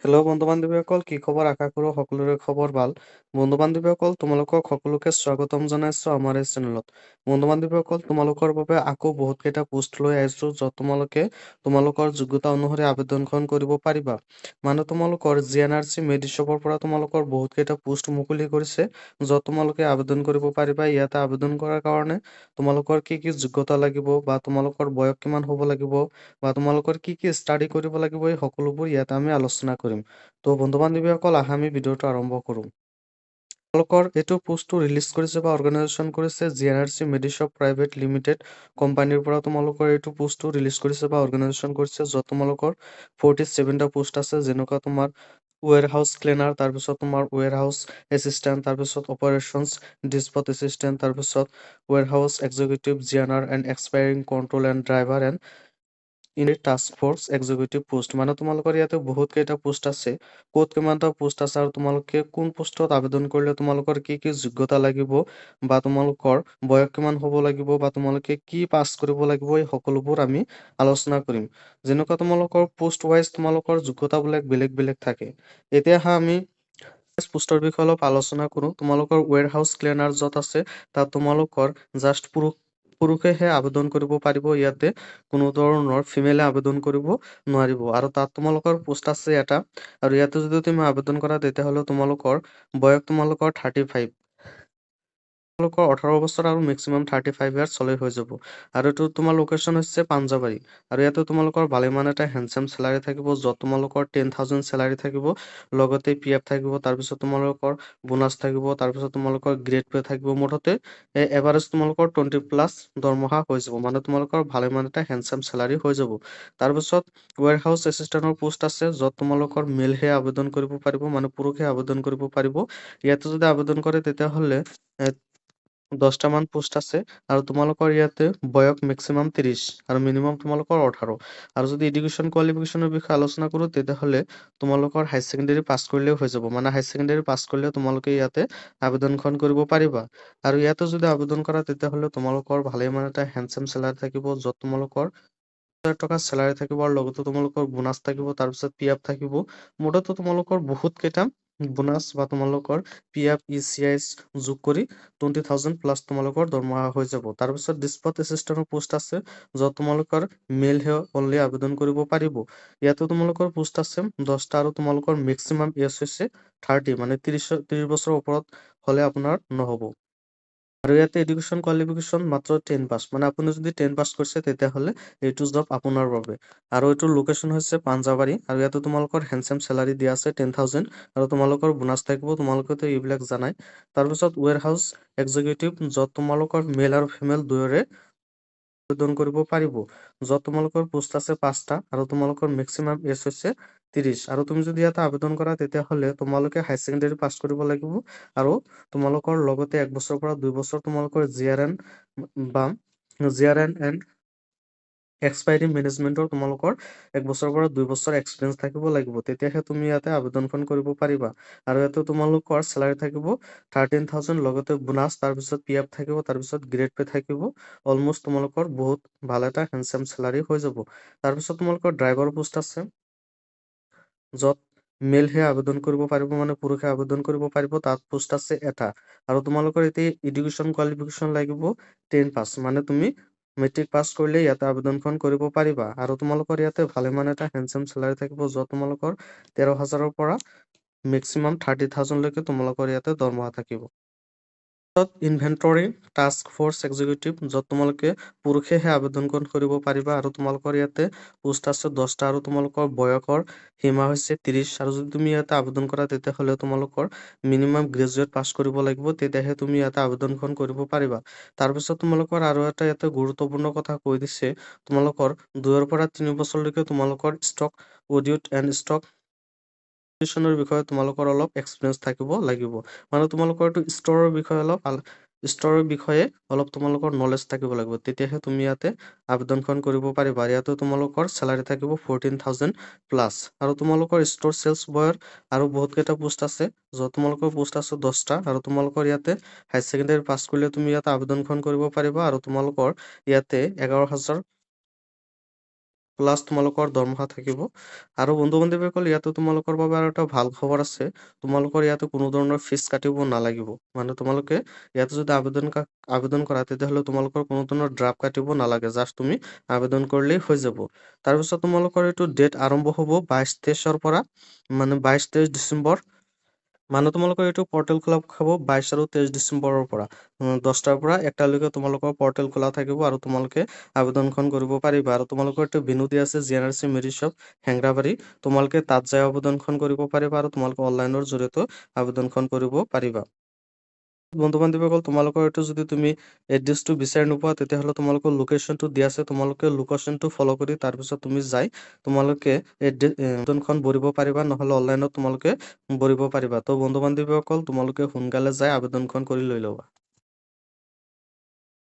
Hello' বন্ধু-বান্ধৱীসকল, কি খবৰ? আশা কৰোঁ সকলোৰে খবৰ ভাল। বন্ধু-বান্ধৱীসকল, তোমালোকক সকলোকে স্বাগতম জনাইছোঁ আমাৰ এই চেনেলত। বন্ধু-বান্ধৱীসকল, তোমালোকৰ বাবে আকৌ বহুত কেইটা পোষ্ট লৈ আহিছোঁ, য'ত তোমালোকে তোমালোকৰ যোগ্যতা অনুসৰি আবেদনখন কৰিব পাৰিবা। মানে তোমালোকৰ GNRC মেডিশ্বপৰ পৰা তোমালোকৰ বহুত কেইটা পোষ্ট মুকলি কৰিছে, য'ত তোমালোকে আবেদন কৰিব পাৰিবা। ইয়াতে আবেদন কৰাৰ কাৰণে তোমালোকৰ কি কি যোগ্যতা লাগিব বা তোমালোকৰ বয়স কিমান হ'ব লাগিব বা তোমালোকৰ কি কি ষ্টাডি কৰিব লাগিব, এই সকলোবোৰ ইয়াতে আমি আলোচনা কৰিম। তো বন্ধু-বান্ধৱীসকল, আহা আমি ভিডিঅ'টো আৰম্ভ কৰোঁ। তোমালোকৰ এইটো পোষ্টটো ৰিলিজ কৰিছে বা অৰ্গেনাইজেশ্যন কৰিছে GNRC মেডিশ্বপ প্ৰাইভেট লিমিটেড কোম্পানীৰ পৰা তোমালোকৰ এইটো পোষ্টটো ৰিলিজ কৰিছে বা অৰ্গেনাইজেশ্যন কৰিছে, য'ত তোমালোকৰ 47টা পোষ্ট আছে, যেনেকুৱা তোমাৰ ৱেৰ হাউচ ক্লিনাৰ, তাৰপিছত তোমাৰ ৱেৰ হাউচ এছিষ্টেণ্ট, তাৰপিছত অপাৰেশ্যনছ ডিছপট এছিষ্টেণ্ট, তাৰপিছত warehouse executive GNR and expiring control and driver and in task force executive post. মানে তোমালোকৰ ইয়াতে বহুত কেইটা পোষ্ট আছে, ক'ত কিমানটা পোষ্ট আছে আৰু তোমালোকে কোন পোষ্টত আবেদন কৰিলে তোমালোকৰ কি কি যোগ্যতা লাগিব বা তোমালোকৰ বয়স কিমান হ'ব লাগিব বা তোমালোকে কি পাছ কৰিব লাগিব, এই সকলোবোৰ আমি আলোচনা কৰিম। যেনেকুৱা তোমালোকৰ পোষ্ট ৱাইজ তোমালোকৰ যোগ্যতাবিলাক বেলেগ বেলেগ থাকে। এতিয়া আমি পোষ্টৰ বিষয়ে অলপ আলোচনা কৰোঁ। তোমালোকৰ ৱেৰ হাউচ ক্লিনাৰ য'ত আছে, তাত তোমালোকৰ জাষ্ট পুৰুষেহে আবেদন কৰিব পাৰিব। ইয়াতে কোনো ধৰণৰ ফিমেলে আবেদন কৰিব নোৱাৰিব। আৰু তাত তোমালোকৰ পোষ্ট আছে এটা, আৰু ইয়াতে যদি তুমি আবেদন কৰা তেতিয়াহ'লে তোমালোকৰ বয়স তোমালোকৰ 35, তোমালোকৰ 18 বছৰ আৰু মেক্সিমাম 35 ইয়াৰ্ছ হ'লে হৈ যাব। আৰু এইটো তোমাৰ লোকেশ্যন হৈছে পাঞ্জাবাৰী। আৰু ইয়াতে তোমালোকৰ ভালেমান এটা হেণ্ডচাম চেলাৰী থাকিব, য'ত তোমালোকৰ 10,000 চেলাৰী থাকিব, লগতে PF থাকিব, তাৰপিছত তোমালোকৰ বোনাছ থাকিব, তাৰপিছত তোমালোকৰ গ্ৰেড পে থাকিব। মুঠতে এভাৰেজ তোমালোকৰ 20+ দৰমহা হৈ যাব। মানে তোমালোকৰ ভালেমান এটা হেণ্ডচাম চেলাৰী হৈ যাব। তাৰপিছত ৱেৰ হাউচ এছিষ্টেণ্টৰ পোষ্ট আছে, য'ত তোমালোকৰ মেলহে আবেদন কৰিব পাৰিব, মানে পুৰুষে আবেদন কৰিব পাৰিব। ইয়াতে যদি আবেদন কৰে তেতিয়াহ'লে 10টামান পোষ্ট আছে, আৰু তোমালোকৰ ইয়াতে বয়স মেক্সিমাম 30 আৰু মিনিমাম তোমালোকৰ 18। আৰু যদি এডুকেশ্যন কোৱালিফিকেশ্যনৰ বিষয়ে আলোচনা কৰোঁ তেতিয়াহ'লে তোমালোকৰ হাই ছেকেণ্ডেৰী পাছ কৰিলেও হৈ যাব। মানে হাই ছেকেণ্ডেৰী পাছ কৰিলে তোমালোকে ইয়াতে আবেদনখন কৰিব পাৰিবা। আৰু ইয়াতে যদি আবেদন কৰা তেতিয়াহ'লে তোমালোকৰ ভালেমান এটা হেণ্ডচাম চেলাৰী থাকিব, য'ত তোমালোকৰ 1,000 টকা চেলাৰী থাকিব, আৰু লগতে তোমালোকৰ বোনাছ থাকিব, তাৰপিছত PF থাকিব। মুঠতে তোমালোকৰ বহুত কেইটা বোনাছ বা তোমালোকৰ PF ECIs যোগ কৰি 20,000+ তোমালোকৰ দৰমহা হৈ যাব। তাৰপিছত ডিছপট এছিষ্টেণ্টৰ পোষ্ট আছে, য'ত তোমালোকৰ মেলহে অনলি আবেদন কৰিব পাৰিব। ইয়াতে তোমালোকৰ পোষ্ট আছে 10টা, আৰু তোমালোকৰ মেক্সিমাম এজ হৈছে 30, মানে 30 বছৰৰ ওপৰত হ'লে আপোনাৰ নহ'ব। আৰু ইয়াতে এডুকেশ্যন কোৱালিফিকেশ্যন মাত্ৰ 10 পাছ, মানে আপুনি যদি 10 পাছ কৰিছে তেতিয়াহ'লে এইটো জব আপোনাৰ বাবে। আৰু এইটোৰ লোকেশ্যন হৈছে পাঞ্জাবাৰী। আৰু ইয়াতে তোমালোকৰ হেণ্ডচাম চেলাৰী দিয়া আছে 10,000, আৰু তোমালোকৰ বোনাছ থাকিব, তোমালোকেতো এইবিলাক জানাই। তাৰপিছত ৱেৰ হাউচ এক্সিকিউটিভ, য'ত তোমালোকৰ মেল আৰু ফিমেল দুয়োৰে আবেদন কৰিব পাৰিব, য'ত তোমালোকৰ পোষ্ট আছে 5টা, আৰু তোমালোকৰ মেক্সিমাম এজ হৈছে 30। আৰু তুমি যদি ইয়াতে আবেদন কৰা তেতিয়াহ'লে তোমালোকে হাই ছেকেণ্ডেৰী পাছ কৰিব লাগিব, আৰু তোমালোকৰ লগতে 1 বছৰৰ পৰা 2 বছৰ তোমালোকৰ GRN বা GRN এণ্ড এক্সপায়াৰি মেনেজমেণ্টৰ তোমালোকৰ 1 বছৰৰ পৰা 2 বছৰ এক্সপিৰিয়েঞ্চ থাকিব লাগিব, তেতিয়াহে তুমি ইয়াতে আবেদনখন কৰিব পাৰিবা। আৰু ইয়াতে তোমালোকৰ চেলাৰী থাকিব 13,000, লগতে বোনাছ, তাৰপিছত PF থাকিব, তাৰপিছত গ্ৰেড পে থাকিব। অলমষ্ট তোমালোকৰ বহুত ভাল এটা হেণ্ডচাম চেলাৰী হৈ যাব। তাৰপিছত তোমালোকৰ ড্ৰাইভাৰ পোষ্ট আছে, য'ত মেলহে আবেদন কৰিব পাৰিব, মানে পুৰুষে আবেদন কৰিব পাৰিব। তাত পোষ্ট আছে এটা, আৰু তোমালোকৰ এতিয়া এডুকেশ্যন কোৱালিফিকেশ্যন লাগিব 10 পাছ, মানে তুমি মেট্ৰিক পাছ কৰিলে ইয়াতে আবেদনখন কৰিব পাৰিবা। আৰু তোমালোকৰ ইয়াতে ভালেমান এটা হেণ্ডচাম চেলাৰী থাকিব, য'ত তোমালোকৰ 13,000ৰ পৰা মেক্সিমাম 30,000 লৈকে তোমালোকৰ ইয়াতে দৰমহা থাকিব। ইনভেন্টৰী টাস্ক ফ'ৰ্চ এক্সিকিউটিভ, য'ত তোমালোকে পুৰুষেহে আবেদনখন কৰিব পাৰিবা। আৰু তোমালোকৰ ইয়াতে পোষ্ট আছে 10টা, আৰু তোমালোকৰ বয়সৰ সীমা হৈছে 30। আৰু যদি তুমি ইয়াতে আবেদন কৰা তেতিয়াহ'লে তোমালোকৰ মিনিমাম গ্ৰেজুৱেট পাছ কৰিব লাগিব, তেতিয়াহে তুমি ইয়াতে আবেদনখন কৰিব পাৰিবা। তাৰপিছত তোমালোকৰ আৰু এটা ইয়াতে গুৰুত্বপূৰ্ণ কথা কৈ দিছে, তোমালোকৰ 2ৰ পৰা 3 বছৰলৈকে তোমালোকৰ ষ্টক অডিট এণ্ড ষ্টক ৰ বিষয়ে তোমালোকৰ অলপ এক্সপিৰিয়েঞ্চ থাকিব লাগিব। মানে তোমালোকৰ এইটো ষ্টৰৰ বিষয়ে অলপ তোমালোকৰ নলেজ থাকিব লাগিব, তেতিয়াহে তুমি ইয়াতে আবেদনখন কৰিব পাৰিবা। ইয়াতে তোমালোকৰ চেলাৰী থাকিব 14,000+। আৰু তোমালোকৰ ষ্টৰ চেলছ বয়ৰ আৰু বহুত কেইটা পোষ্ট আছে, য'ত তোমালোকৰ পোষ্ট আছে 10টা, আৰু তোমালোকৰ ইয়াতে হাই ছেকেণ্ডেৰী পাছ কৰিলে তুমি ইয়াতে আবেদনখন কৰিব পাৰিবা। আৰু তোমালোকৰ ইয়াতে 11,000 প্লাছ তোমালোকৰ দৰমহা থাকিব। আৰু বন্ধু-বান্ধৱীসকল ইয়াতে তোমালোকৰ বাবে আৰু এটা ভাল খবৰ আছে। তোমালোকৰ ইয়াতে কোনো ধৰণৰ ফিজ কাটিব নালাগিব। মানে তোমালোকে ইয়াতে যদি আবেদন কৰা তেতিয়াহ'লে তোমালোকৰ কোনো ধৰণৰ ড্ৰাফট কাটিব নালাগে। জাষ্ট তুমি আবেদন কৰিলেই হৈ যাব। তাৰপিছত তোমালোকৰ এইটো ডেট আৰম্ভ হ'ব 22-23ৰ পৰা, মানে 22-23 ডিচেম্বৰ। মানে তোমালোকৰ এইটো পৰ্টেল খোলা হ'ব 22 আৰু 23 ডিচেম্বৰৰ পৰা। 10টাৰ পৰা 1টালৈকে তোমালোকৰ পৰ্টেল খোলা থাকিব আৰু তোমালোকে আবেদনখন কৰিব পাৰিবা। আৰু তোমালোকৰ এইটো বিনুতি আছে GNRC মেডিশ্বপ হেংৰাবাৰী। তোমালোকে তাত যাই আবেদনখন কৰিব পাৰিবা আৰু তোমালোকে অনলাইনৰ জৰিয়তেও আবেদনখন কৰিব পাৰিবা। বন্ধু-বান্ধৱীসকল, তোমালোকৰ এইটো যদি তুমি এড্ৰেছটো বিচাৰি নোপোৱা তেতিয়াহ'লে তোমালোকৰ লোকেশ্যনটো দিয়া আছে। তোমালোকে লোকেশ্যনটো ফ'ল' কৰি তাৰপিছত তুমি যাই তোমালোকে আবেদনখন ভৰিব পাৰিবা, নহ'লে অনলাইনত তোমালোকে ভৰিব পাৰিবা। ত' বন্ধু-বান্ধৱীসকল, তোমালোকে সোনকালে যাই আবেদনখন কৰি লৈ ল'বা।